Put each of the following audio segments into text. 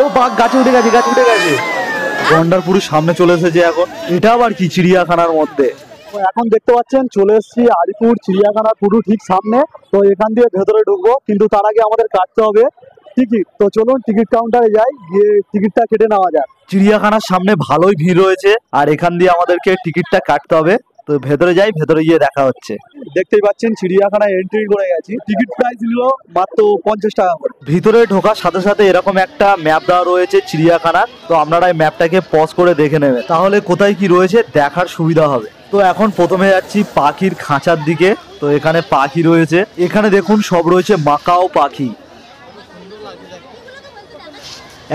ও বাঘ গাছে উঠে গেছে, গাছে উঠে গেছে। গন্ডার পুরো সামনে চলে এসেছে এখন। এটা আবার কি চিড়িয়াখানার মধ্যে? এখন দেখতে পাচ্ছেন চলে এসেছি আলিপুর চিড়িয়াখানার পুরো ঠিক সামনে। তো এখান দিয়ে ভেতরে ঢুকবো, কিন্তু তার আগে আমাদের কাটতে হবে টিকিট। তো চলুন টিকিট কাউন্টারে যাই, গিয়ে টিকিটটা কেটে নেওয়া যাক। চিড়িয়াখানার সামনে ভালোই ভিড় রয়েছে, আর এখান দিয়ে আমাদেরকে টিকিটটা কাটতে হবে। তো ভেতরে যাই, ভেতরে গিয়ে দেখা হচ্ছে। দেখতেই পাচ্ছেন চিড়িয়াখানায় এন্ট্রি করে গেছি। টিকিট প্রাইস নিল মাত্র 50 টাকা করে। ভিতরে ঢোকার সাথে সাথে এরকম একটা ম্যাপ দেওয়া রয়েছে চিড়িয়াখানার। তো আপনারা এই ম্যাপটাকে পজ করে দেখে নেবেন, তাহলে কোথায় কি রয়েছে দেখার সুবিধা হবে। তো এখন প্রথমে যাচ্ছি পাখির খাঁচার দিকে। তো এখানে পাখি রয়েছে, এখানে দেখুন সব রয়েছে মাকাও পাখি।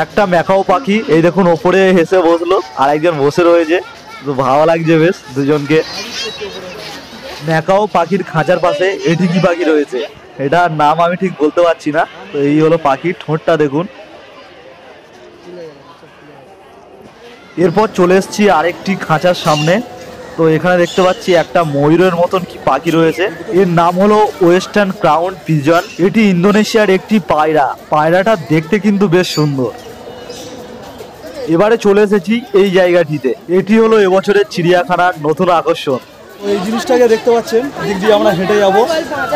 একটা ম্যাকাও পাখি এই দেখুন ওপরে হেসে বসলো, আর একজন বসে রয়েছে। তো ভালো লাগছে বেশ দুজনকে। ম্যাকাও পাখির খাঁচার পাশে এটি কি পাখি রয়েছে, এটার নাম আমি ঠিক বলতে পারছি না। তো এই হলো পাখির ঠোঁটটা দেখুন। এরপর চলে এসেছি আরেকটি খাঁচার সামনে। তো এখানে দেখতে পাচ্ছি একটা ময়ূরের মতন কি পাখি রয়েছে, এর নাম হলো ওয়েস্টার্ন ক্রাউন পিজন। এটি ইন্দোনেশিয়ার একটি পায়রা। পায়রাটা দেখতে কিন্তু বেশ সুন্দর। এবারে চলে এসেছি এই জায়গাটিতে, এটি হলো এবছরের চিড়িয়াখানার নতুন আকর্ষণ। এই জিনিসটাকে দেখতে পাচ্ছেন, দিক দিয়ে আমরা হেঁটে যাব,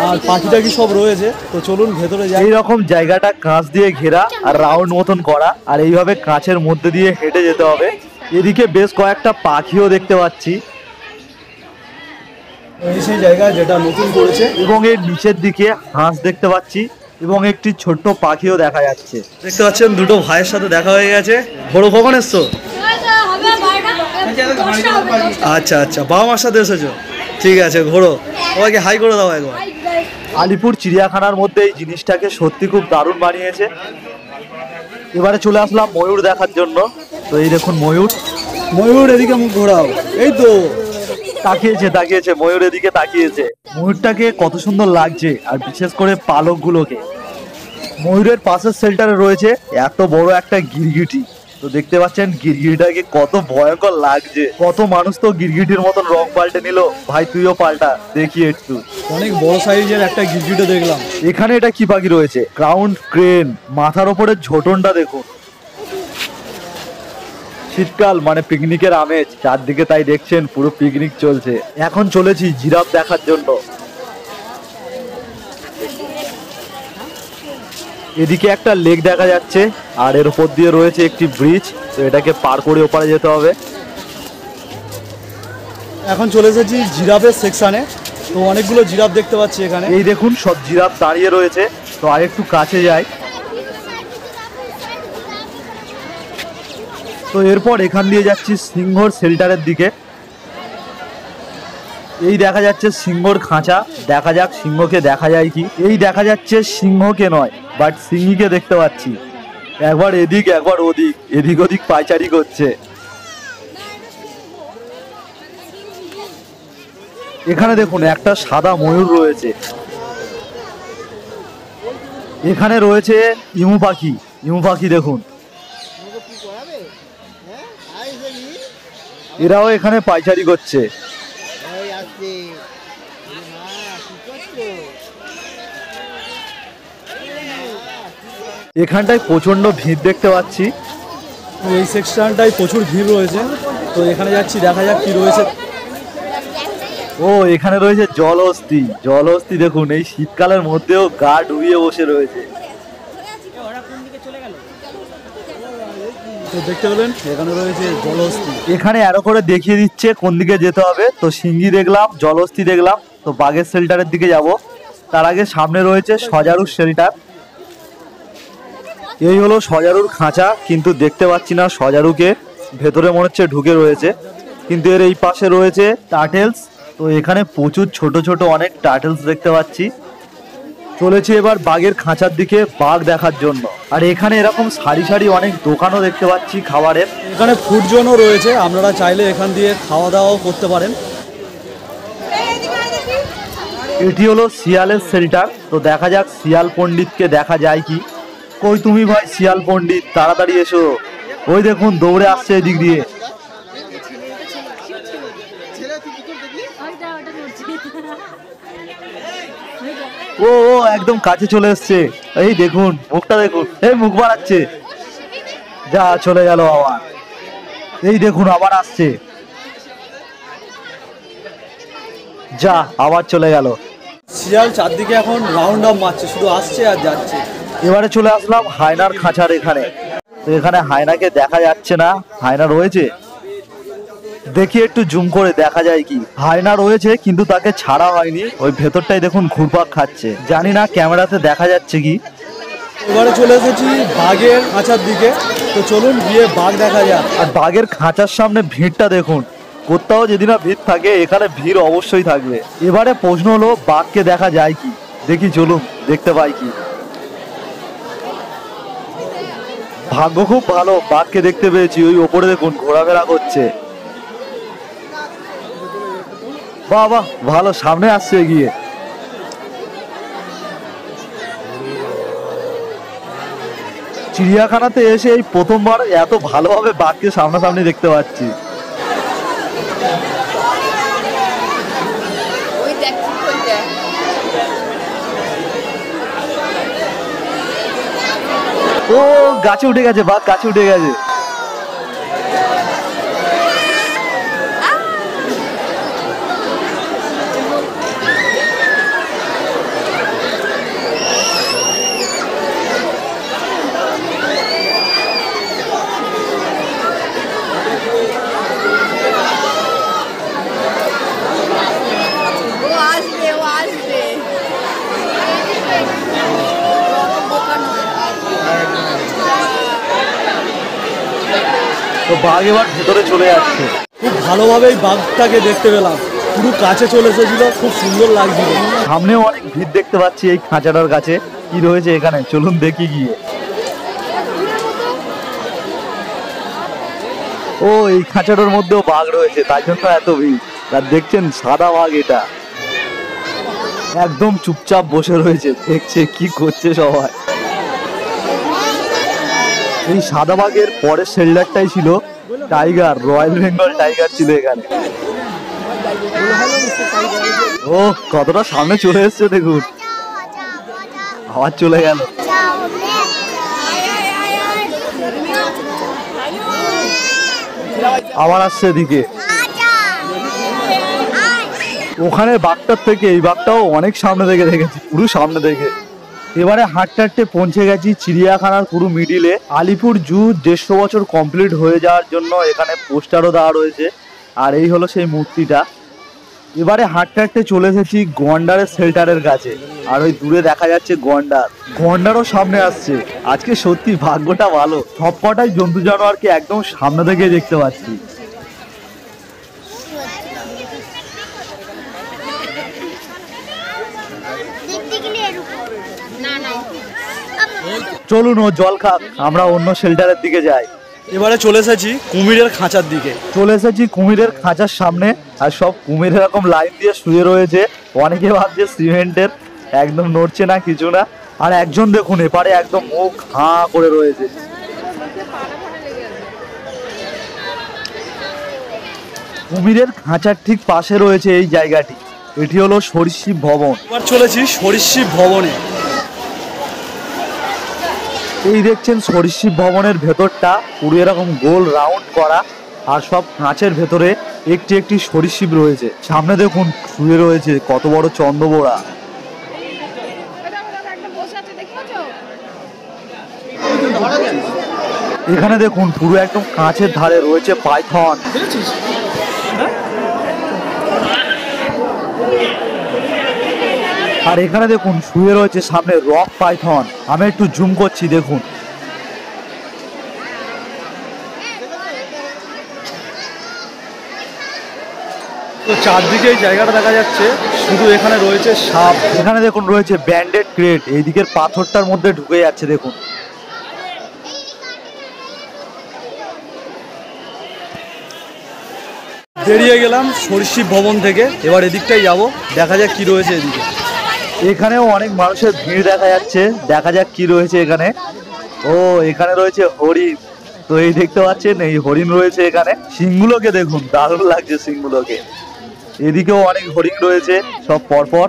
আর পাখিটা কি সব রয়েছে। তো চলুন ভেতরে যাই। এইরকম জায়গাটা কাঁচ দিয়ে ঘেরা আর রাউন্ড মতন করা, আর এইভাবে কাঁচের মধ্যে দিয়ে হেঁটে যেতে হবে। এদিকে বেশ কয়েকটা পাখিও দেখতে পাচ্ছি। এই সেই জায়গা যেটা নতুন করেছে, এবং এর নিচের দিকে হাঁস দেখতে পাচ্ছি, এবং একটি ছোট্ট পাখিও দেখা যাচ্ছে। দেখতে পাচ্ছেন দুটো ভাইয়ের সাথে দেখা হয়ে গেছে। ঘোড়ো কখন এসছো? আচ্ছা আচ্ছা, বাবা মার সাথে এসেছো, ঠিক আছে। ঘোড়ো, সবাইকে হাই করে দাও একবার। আলিপুর চিড়িয়াখানার মধ্যে এই জিনিসটাকে সত্যি খুব দারুণ বানিয়েছে। এবারে চলে আসলাম ময়ূর দেখার জন্য। তো এই দেখুন ময়ূর, ময়ূর এদিকে মুখ ঘোরাও, এই তো তাকিয়েছে তাকিয়েছে, ময়ূর এদিকে তাকিয়েছে। ময়ূরটাকে কত সুন্দর লাগছে, আর বিশেষ করে পালকগুলোকে। ময়ূরের পাশের শেল্টারে রয়েছে এত বড় একটা গিরগিটি। তো দেখতে পাচ্ছেন গিরগিটিটাকে কত ভয়ঙ্কর লাগছে। কত মানুষ তো গিরগিটির মতন রং পাল্টে নিল। ভাই তুইও পাল্টা দেখি একটু। অনেক বড় সাইজের একটা গিরগিটি দেখলাম। এখানে এটা কি পাখি রয়েছে? Crown crane. মাথার ওপরে ঝোটনটা দেখুন। শীতকাল মানে পিকনিকের আমেজ চারদিকে, তাই দেখছেন পুরো পিকনিক চলছে। এখন চলেছি জিরাফ দেখার জন্য। এদিকে একটা লেক দেখা যাচ্ছে, আর এর উপর দিয়ে রয়েছে একটি ব্রিজ। তো এটাকে পার করে ওপারে যেতে হবে। এখন চলে এসেছি জিরাফের সেকশনে। তো অনেকগুলো জিরাফ দেখতে পাচ্ছি এখানে। এই দেখুন সব জিরাফ দাঁড়িয়ে রয়েছে। তো আরেকটু কাছে যাই। তো এরপর এখান দিয়ে যাচ্ছি সিংহর শেল্টারের দিকে। এই দেখা যাচ্ছে সিংহর খাঁচা। দেখা যাক সিংহকে দেখা যায় কি। এই দেখা যাচ্ছে সিংহকে নয়, বাট সিংহীকে দেখতে পাচ্ছি। একবার এদিক একবার ওদিক, এদিক ওদিক পায়চারি করছে। এখানে দেখুন একটা সাদা ময়ূর রয়েছে। এখানে রয়েছে ইমু পাখি। ইমু পাখি দেখুন, এরাও এখানে পায়চারি করছে। এখানটায় প্রচন্ড ভিড় দেখতে পাচ্ছি। এই সেকশনটায় প্রচুর ভিড় রয়েছে। তো এখানে যাচ্ছি, দেখা যাক কি রয়েছে। ও এখানে রয়েছে জলহস্তি। জলহস্তি দেখুন এই শীতকালের মধ্যেও গা ডুবিয়ে বসে রয়েছে। তো দেখতে পেলেন এখানে রয়েছে জলহস্তি। এখানে আরো করে দেখিয়ে দিচ্ছে কোন দিকে যেতে হবে। তো সিংহী দেখলাম, জলহস্তি দেখলাম। তো বাঘের শেল্টারের দিকে যাব। তার আগে সামনে রয়েছে সজারুর শেল্টার। এই হলো সজারুর খাঁচা, কিন্তু দেখতে পাচ্ছি না সজারুকে। ভেতরে মনে হচ্ছে ঢুকে রয়েছে, কিন্তু এর এই পাশে রয়েছে টার্টেলস। তো এখানে প্রচুর ছোট ছোট অনেক টার্টেলস দেখতে পাচ্ছি। চলেছি এবার বাঘের খাঁচার দিকে বাঘ দেখার জন্য। আর এখানে এরকম সারি সারি অনেক দোকানও দেখতে পাচ্ছি খাবারের। এখানে ফুড জোনও রয়েছে, আপনারা চাইলে এখান দিয়ে খাওয়া দাওয়াও করতে পারেন। এটি হলো শিয়ালের শেল্টার। তো দেখা যাক শিয়াল পণ্ডিতকে দেখা যায় কি। কই তুমি ভাই শিয়াল পণ্ডিত, তাড়াতাড়ি এসো। ওই দেখুন দৌড়ে আসছে এদিক দিয়ে। ও একদম কাছে চলে এসছে। এই দেখুন মুখটা দেখুন, এই মুখ বাড়াচ্ছে। যা চলে গেল আবার। এই দেখুন আবার আসছে, যা আবার চলে গেল। শিয়াল চারদিকে এখন রাউন্ড আপ মারছে, শুধু আসছে আর যাচ্ছে। এবারে চলে আসলাম হায়নার খাঁচার এখানে। তো এখানে হায়নাকে দেখা যাচ্ছে না, হায়না রয়েছে, দেখি একটু জুম করে দেখা যায় কি। হায়না রয়েছে কিন্তু তাকে ছাড়া হয়নি, ওই ভেতরটাই দেখুন ঘুরপাক খাচ্ছে, জানি না ক্যামেরাতে দেখা যাচ্ছে কি। এবারে চলে এসেছি বাঘের খাঁচার দিকে, তো চলুন গিয়ে বাঘ দেখা যাক। আর বাঘের খাঁচার সামনে ভিড়টা দেখুন, কোথাও যদি না ভিড় থাকে এখানে ভিড় অবশ্যই থাকবে। এবারে প্রশ্ন হলো বাঘকে দেখা যায় কি, দেখি চলুন দেখতে পাই কি। ভাগ্য খুব ভালো, বাঘকে দেখতে পেয়েছি, ওই ওপরে দেখুন ঘোরাফেরা করছে। বাহ বাহ, ভালো, সামনে আসছে এগিয়ে। চিড়িয়াখানাতে এসে এই প্রথমবার এত ভালোভাবে বাঘকে সামনাসামনি দেখতে পাচ্ছি। ও গাছে উঠে গেছে, বাঘ গাছে উঠে গেছে। তো বাঘ এবার ভেতরে চলে যাচ্ছে। খুব ভালোভাবে এই বাঘটাকে দেখতে পেলাম, পুরো কাছে চলে এসেছিল, খুব সুন্দর লাগছিল। সামনেও অনেক ভিড় দেখতে পাচ্ছি এই খাঁচাটার কাছে, কি রয়েছে এখানে চলুন দেখি গিয়ে। ও এই খাঁচাটার মধ্যেও বাঘ রয়েছে, তাই জন্য এত ভিড়। আর দেখছেন সাদা বাঘ, এটা একদম চুপচাপ বসে রয়েছে, দেখছে কি করছে সবাই। এই সাদা বাঘের পরের শেল্ডারটাই ছিল টাইগার, রয়্যাল বেঙ্গল টাইগার ছিল এখানে। ও কতটা সামনে চলে এসছে দেখুন, আবার চলে গেল। আবার আসছে এদিকে। ওখানে বাঘটার থেকে এই বাঘটাও অনেক সামনে থেকে দেখেছি, পুরো সামনে থেকে। এবারে হাঁটতে হাঁটতে পৌঁছে গেছি চিড়িয়াখানার পুরো মিডিলে। আলিপুর জু 150 বছর কমপ্লিট হয়ে যাওয়ার জন্য এখানে পোস্টারও দেওয়া রয়েছে, আর এই হলো সেই মূর্তিটা। এবারে হাঁটতে হাঁটতে চলে এসেছি গন্ডারের শেল্টারের কাছে, আর ওই দূরে দেখা যাচ্ছে গন্ডার, গন্ডারও সামনে আসছে। আজকে সত্যি ভাগ্যটা ভালো, সবকটাই জন্তু জানোয়ারকে একদম সামনে থেকে দেখতে পাচ্ছি। চলুন ও জল খাক, আমরা অন্য শেল্টারের দিকে যাই। এবারে চলে এসেছি কুমিরের খাঁচার দিকে। চলে এসেছি কুমিরের খাঁচার সামনে, আর সব কুমির এরকম লাইন দিয়ে শুয়ে রয়েছে। অনেকে ভাবছে সিমেন্টের, একদম নড়ছে না কিছু না। আর একজন দেখুন এপারে একদম মুখ হাঁ করে রয়েছে। কুমিরের খাঁচার ঠিক পাশে রয়েছে এই জায়গাটি, এটি হলো সরীসৃপ ভবন। এবার চলেছি সরীসৃপ ভবনে। এই দেখছেন সরীসৃপ ভবনের ভেতরটা পুরো এরকম গোল রাউন্ড করা, আর সব কাঁচের ভেতরে একটি একটি সরীসৃপ রয়েছে। সামনে দেখুন শুয়ে রয়েছে কত বড় চন্দ্রবোড়া। এখানে দেখুন পুরো একদম কাঁচের ধারে রয়েছে পাইথন। আর এখানে দেখুন শুয়ে রয়েছে সামনে রক পাইথন। আমি একটু জুম করছি দেখুন। তো চারদিকে এই জায়গাটা দেখা যাচ্ছে, শুধু এখানে রয়েছে সাপ। এখানে দেখুন রয়েছে ব্যান্ডেড ক্রেট, এইদিকের পাথরটার মধ্যে ঢুকে যাচ্ছে দেখুন। বেরিয়ে গেলাম সরীসৃপ ভবন থেকে, এবার এদিকটাই যাব, দেখা যাক কি রয়েছে এদিকে। এখানেও অনেক মানুষের ভিড় দেখা যাচ্ছে, দেখা যাক কি রয়েছে এখানে। ও এখানে রয়েছে হরিণ, তো এই দেখতে পাচ্ছেন এই হরিণ রয়েছে এখানে। সিংগুলোকে দেখুন, দারুণ লাগছে সিংগুলোকে। এদিকেও অনেক হরিণ রয়েছে সব পরপর।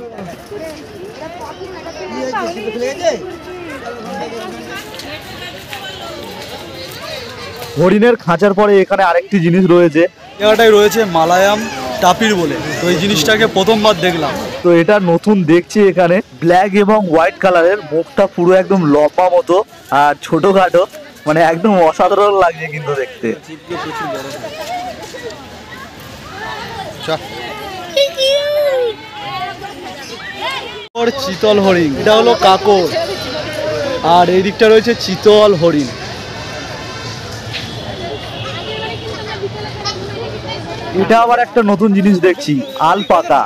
হরিণের খাঁচার পরে এখানে আরেকটি জিনিস রয়েছে, জায়গাটায় রয়েছে মালায়াম টাপির বলে। তো এই জিনিসটাকে প্রথমবার দেখলাম। তো এটা নতুন দেখছি। এখানে ব্ল্যাক এবং হোয়াইট কালারের, মুখটা পুরো একদম লম্বা মতো আর ছোটখাটো, মানে একদম অসাধারণ লাগছে কিন্তু দেখতে। চিতল হরিণ, এটা হলো কাকর, আর এই দিকটা রয়েছে চিতল হরিণ। এটা আবার একটা নতুন জিনিস দেখছি, আলপাকা।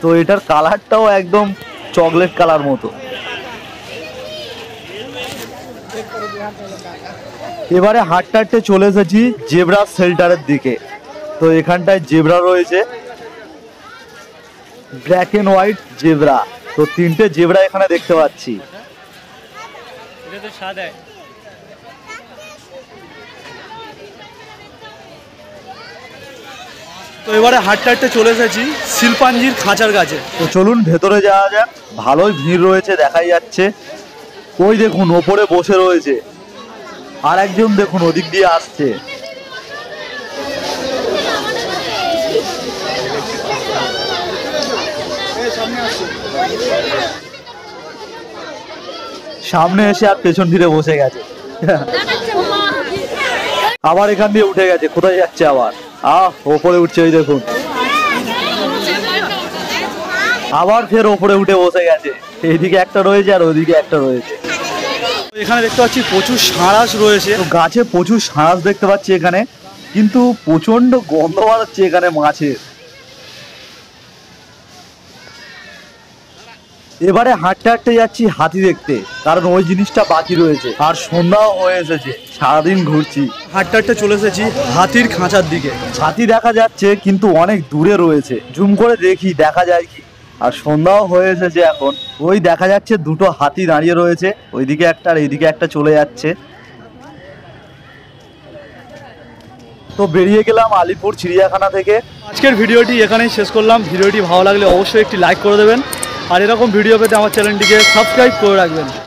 তো এটার কালারটাও একদম চকলেট কালার মতো। এবারে হাঁটতে হাঁটতে চলে এসেছি জেব্রা শেল্টারের দিকে। তো এখানটায় জেব্রা রয়েছে, ব্ল্যাক এন্ড হোয়াইট জেব্রা। তো 3টে জেব্রা এখানে দেখতে পাচ্ছি। তো এবারে হাঁটতে হাঁটতে চলে এসেছি শিল্পাঞ্জির খাঁচার কাছে। তো চলুন ভেতরে যাওয়া যাক। ভালোই ভিড় রয়েছে দেখাই যাচ্ছে। ওই দেখুন ওপরে বসে রয়েছে, আর একজন দেখুন ওদিক দিয়ে আসছে। সামনে এসে আর পেছন ফিরে বসে গেছে। আবার এখান দিয়ে উঠে গেছে, কোথায় যাচ্ছে আবার? ওপরে উঠছে, ওই দেখুন। আবার ফের ওপরে উঠে বসে গেছে। এইদিকে একটা রয়েছে আর ওইদিকে একটা রয়েছে। এখানে দেখতে পাচ্ছি প্রচুর সাঁড়াশ রয়েছে। তো গাছে প্রচুর সাঁড়াশ দেখতে পাচ্ছি এখানে, কিন্তু প্রচন্ড গন্ধ বাড়াচ্ছে এখানে মাছের। এবারে হাঁটতে হাঁটতে যাচ্ছি হাতি দেখতে, কারণ ওই জিনিসটা বাকি রয়েছে। আর সন্ধ্যাও হয়ে এসেছে, সারাদিন ঘুরছি। হাঁটতে হাঁটতে চলে এসেছি হাতির খাঁচার দিকে। হাতি দেখা যাচ্ছে কিন্তু অনেক দূরে রয়েছে, জুম করে দেখি দেখা যায় কি। আর সন্ধ্যাও হয়ে এসেছে এখন। ওই দেখা যাচ্ছে 2টো হাতি দাঁড়িয়ে রয়েছে, ওইদিকে একটা আর এইদিকে একটা চলে যাচ্ছে। তো বেরিয়ে গেলাম আলিপুর চিড়িয়াখানা থেকে। আজকের ভিডিওটি এখানেই শেষ করলাম। ভিডিওটি ভালো লাগলে অবশ্যই একটি লাইক করে দেবেন, আর এরকম ভিডিও পেতে আমার চ্যানেলটিকে সাবস্ক্রাইব করে রাখবেন।